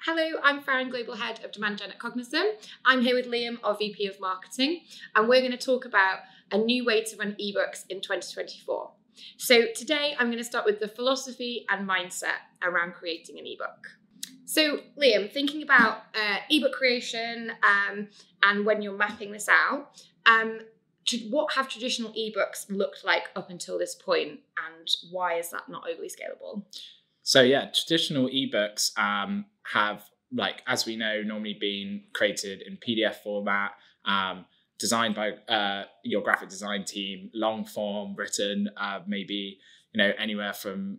Hello, I'm Fran, Global Head of Demand Gen at Cognism. I'm here with Liam, our VP of Marketing, and we're going to talk about a new way to run eBooks in 2024. So today I'm going to start with the philosophy and mindset around creating an ebook. So Liam, thinking about ebook creation and when you're mapping this out, what have traditional ebooks looked like up until this point, and why is that not overly scalable? So yeah, traditional ebooks have, like, as we know, normally been created in PDF format, designed by your graphic design team, long form, written, maybe anywhere from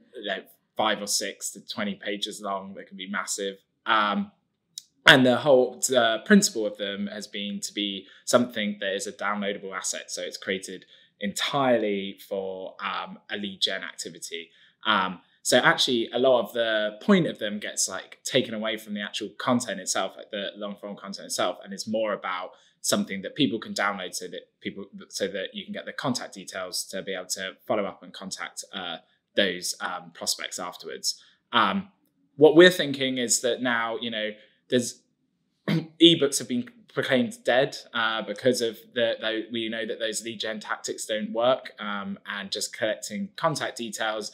5 or 6 to 20 pages long. They can be massive. And the whole principle of them has been to be something that is a downloadable asset. So it's created entirely for a lead gen activity. So actually, a lot of the point of them gets taken away from the actual content itself, like the long form content itself, and it's more about something that people can download so that you can get the contact details to be able to follow up and contact those prospects afterwards. What we're thinking is that now, there's ebooks have been proclaimed dead because of we know that those lead gen tactics don't work, and just collecting contact details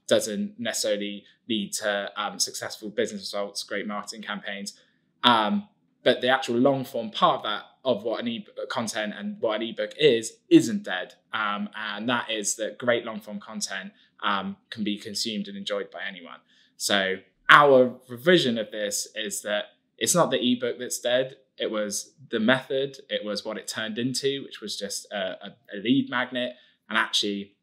doesn't necessarily lead to successful business results, great marketing campaigns. But the actual long form part of that, of what an ebook content and what an ebook isn't dead. And that is that great long form content can be consumed and enjoyed by anyone. So our revision of this is that it's not the ebook that's dead. It was the method. It was what it turned into, which was just a lead magnet. And actually,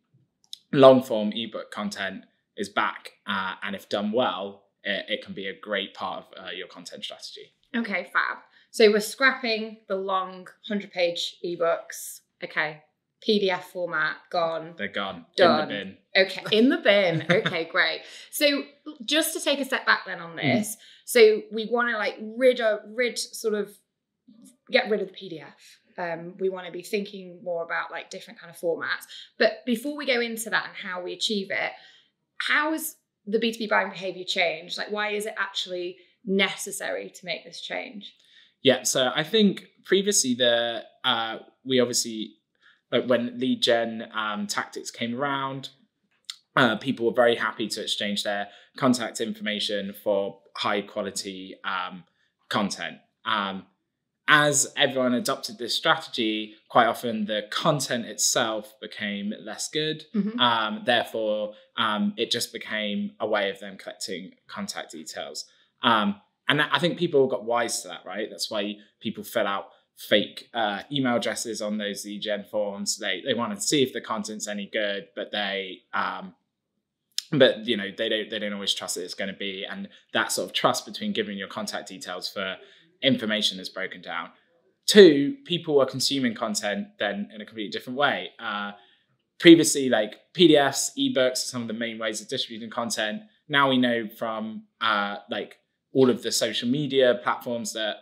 long form ebook content is back, and if done well, it can be a great part of your content strategy. Okay, fab. So we're scrapping the long 100-page ebooks. Okay, PDF format gone. They're gone. Done. In the bin. Okay, in the bin. Okay, great. So just to take a step back then on this, so we want to get rid of the PDF. We want to be thinking more about different kind of formats. But before we go into that and how we achieve it, how has the B2B buying behavior changed? Why is it actually necessary to make this change? Yeah, so I think previously we obviously, when lead gen tactics came around, people were very happy to exchange their contact information for high quality content. As everyone adopted this strategy, quite often the content itself became less good. Mm-hmm. Therefore, it just became a way of them collecting contact details. And I think people got wise to that, right? That's why people fill out fake email addresses on those lead gen forms. They want to see if the content's any good, but they don't always trust that it's going to be. And that sort of trust between giving your contact details for information is broken down. 2, people are consuming content then in a completely different way. Previously, PDFs, eBooks are some of the main ways of distributing content. Now we know from all of the social media platforms that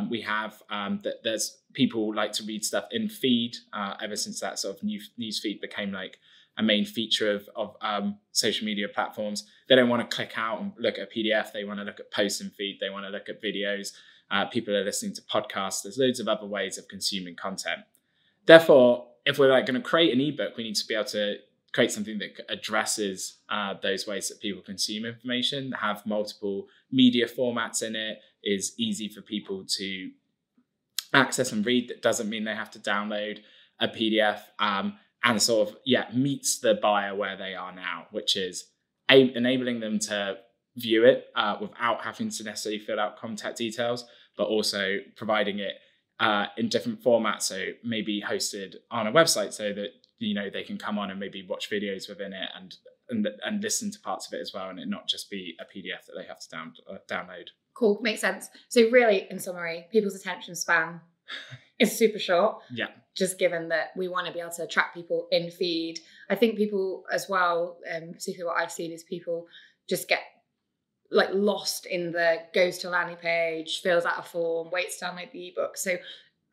we have that there's people like to read stuff in feed ever since that sort of news feed became a main feature of social media platforms. They don't want to click out and look at a PDF. They want to look at posts in feed. They want to look at videos. People are listening to podcasts. There's loads of other ways of consuming content. Therefore, if we're going to create an ebook, we need to be able to create something that addresses those ways that people consume information, have multiple media formats in it, is easy for people to access and read. That doesn't mean they have to download a PDF, and sort of, meets the buyer where they are now, which is enabling them to view it without having to necessarily fill out contact details, but also providing it in different formats. So maybe hosted on a website so that they can come on and maybe watch videos within it and listen to parts of it as well, and it not just be a PDF that they have to download. Cool, makes sense. So really, in summary, people's attention span is super short. Yeah. Just given that we want to be able to attract people in feed. I think people as well, particularly what I've seen is people just get lost in the goes to landing page, fills out a form, waits to download the ebook. So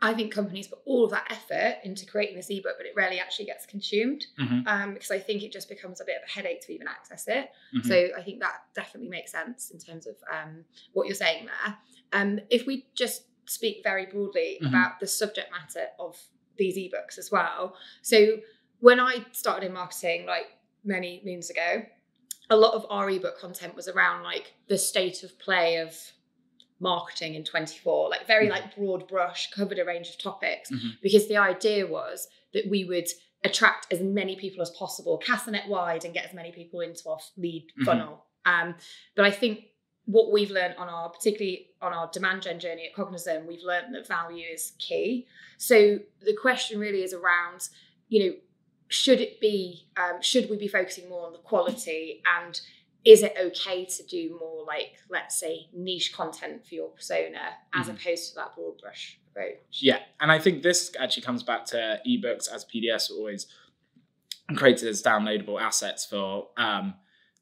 I think companies put all of that effort into creating this ebook, but it rarely actually gets consumed, because I think it just becomes a bit of a headache to even access it. So I think that definitely makes sense in terms of what you're saying there. If we just speak very broadly about the subject matter of these ebooks as well. So when I started in marketing, like many moons ago, a lot of our ebook content was around like the state of play of marketing in 24, like very like broad brush, covered a range of topics, because the idea was that we would attract as many people as possible, cast the net wide, and get as many people into our lead funnel. But I think what we've learned particularly on our demand gen journey at Cognism, we've learned that value is key. So the question really is around, should we be focusing more on the quality, and is it okay to do more like, let's say, niche content for your persona as opposed to that broad brush approach? Yeah, and I think this actually comes back to ebooks as PDFs were always created as downloadable assets for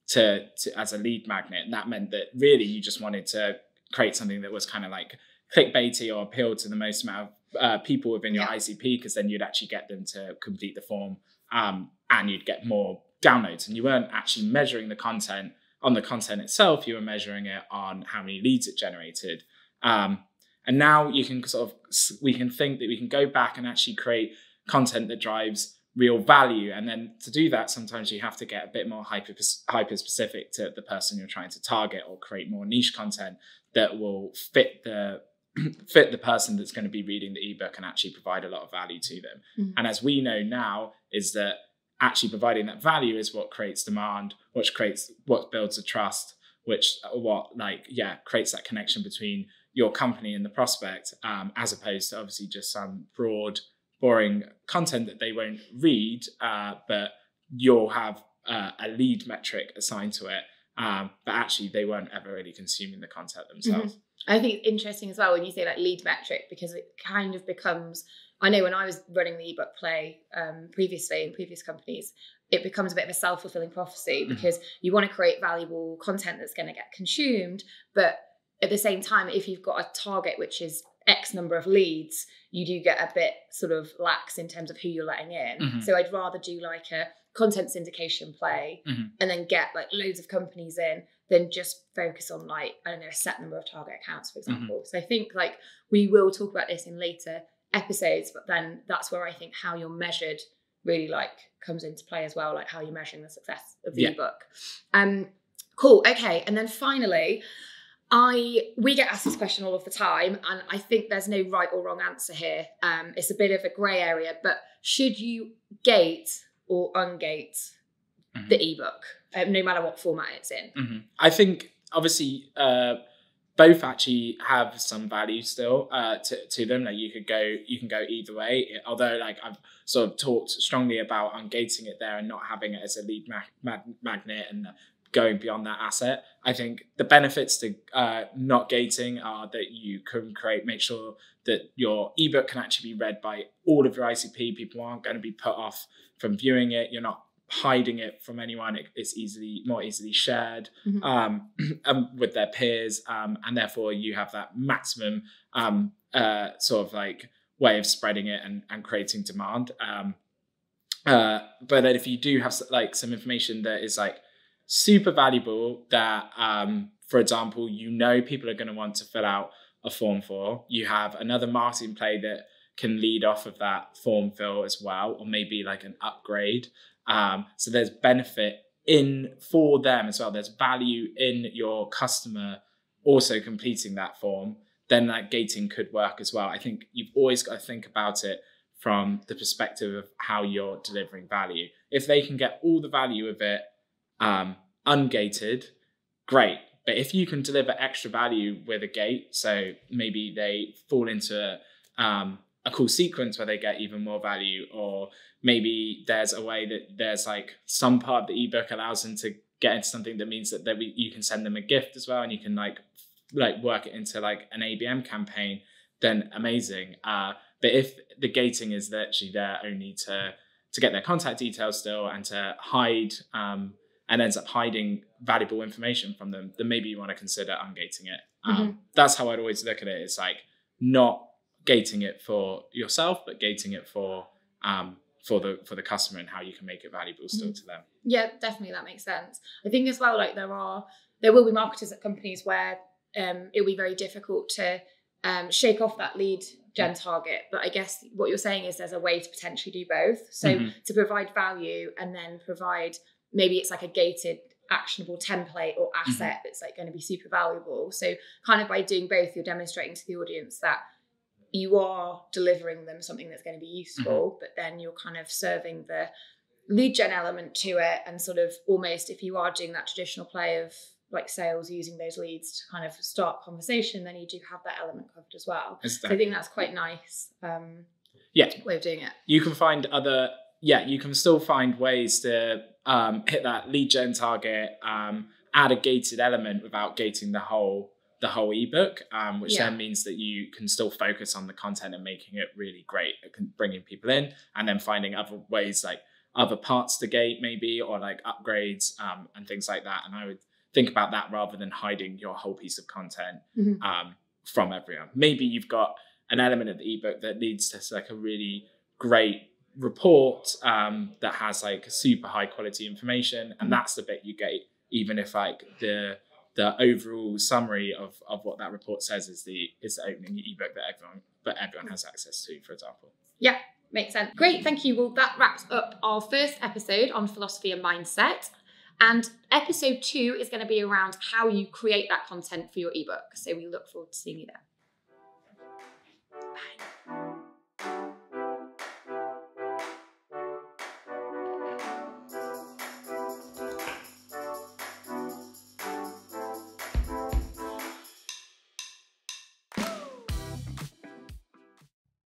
to as a lead magnet. And that meant that really you just wanted to create something that was kind of like clickbaity or appeal to the most amount of people within your ICP, because then you'd actually get them to complete the form and you'd get more downloads. And you weren't actually measuring the content on the content itself, you were measuring it on how many leads it generated. And now we can think that we can go back and actually create content that drives real value. And then to do that, sometimes you have to get a bit more hyper specific to the person you're trying to target, or create more niche content that will fit the person that's going to be reading the ebook and actually provide a lot of value to them. And as we know now, is that actually providing that value is what creates demand, what builds the trust, creates that connection between your company and the prospect, as opposed to obviously just some broad, boring content that they won't read, but you'll have a lead metric assigned to it, but actually they weren't ever really consuming the content themselves. I think it's interesting as well when you say like lead metric, because it kind of becomes, I know when I was running the ebook play previously in previous companies, it becomes a bit of a self-fulfilling prophecy, because you want to create valuable content that's going to get consumed, but at the same time, if you've got a target which is X number of leads, you do get a bit sort of lax in terms of who you're letting in. So I'd rather do like a content syndication play and then get like loads of companies in than just focus on like, I don't know, a set number of target accounts, for example. So I think like we will talk about this in later episodes, but then that's where I think how you're measured really like comes into play as well, like how you're measuring the success of the ebook. Cool. Okay. And then finally, we get asked this question all of the time, and I think there's no right or wrong answer here. It's a bit of a grey area, but should you gate or ungate the ebook, no matter what format it's in? I think obviously both actually have some value still to them. Like you can go either way. Although like I've sort of talked strongly about ungating it there and not having it as a lead magnet and going beyond that asset. I think the benefits to not gating are that you can make sure that your ebook can actually be read by all of your ICP. People aren't going to be put off from viewing it. You're not hiding it from anyone. It's more easily shared with their peers, and therefore you have that maximum sort of like way of spreading it and creating demand. But then if you do have like some information that is like super valuable that, for example, people are going to want to fill out a form for, you have another marketing play that can lead off of that form fill as well, or maybe like an upgrade. So there's benefit for them as well. There's value in your customer also completing that form. Then that gating could work as well. I think you've always got to think about it from the perspective of how you're delivering value. If they can get all the value of it ungated, great. But if you can deliver extra value with a gate, so maybe they fall into a cool sequence where they get even more value, or maybe there's a way that there's like some part of the ebook allows them to get into something that means that you can send them a gift as well, and you can like work it into like an ABM campaign, then amazing. But if the gating is actually there only to get their contact details still and to hide and ends up hiding valuable information from them, then maybe you want to consider ungating it. That's how I'd always look at it. It's like not gating it for yourself, but gating it for the customer and how you can make it valuable still to them. Yeah, definitely, that makes sense. I think as well, like there will be marketers at companies where it will be very difficult to shake off that lead gen target. But I guess what you're saying is there's a way to potentially do both. So to provide value and then provide, maybe it's like a gated actionable template or asset that's like going to be super valuable. So kind of by doing both, you're demonstrating to the audience that you are delivering them something that's going to be useful, but then you're kind of serving the lead gen element to it, and sort of almost, if you are doing that traditional play of like sales using those leads to kind of start conversation, then you do have that element covered as well. So I think that's quite nice way of doing it. You can find you can still find ways to hit that lead gen target, add a gated element without gating the whole ebook, which then means that you can still focus on the content and making it really great, bringing people in, and then finding other ways, like other parts to gate maybe, or like upgrades and things like that. And I would think about that rather than hiding your whole piece of content from everyone. Maybe you've got an element of the ebook that leads to like a really great report that has like super high quality information, and that's the bit you gate, even if like the overall summary of what that report says is the opening ebook that everyone has access to, for example. Yeah, makes sense. Great, thank you. Well, that wraps up our first episode on philosophy and mindset. And episode 2 is going to be around how you create that content for your ebook. So we look forward to seeing you there.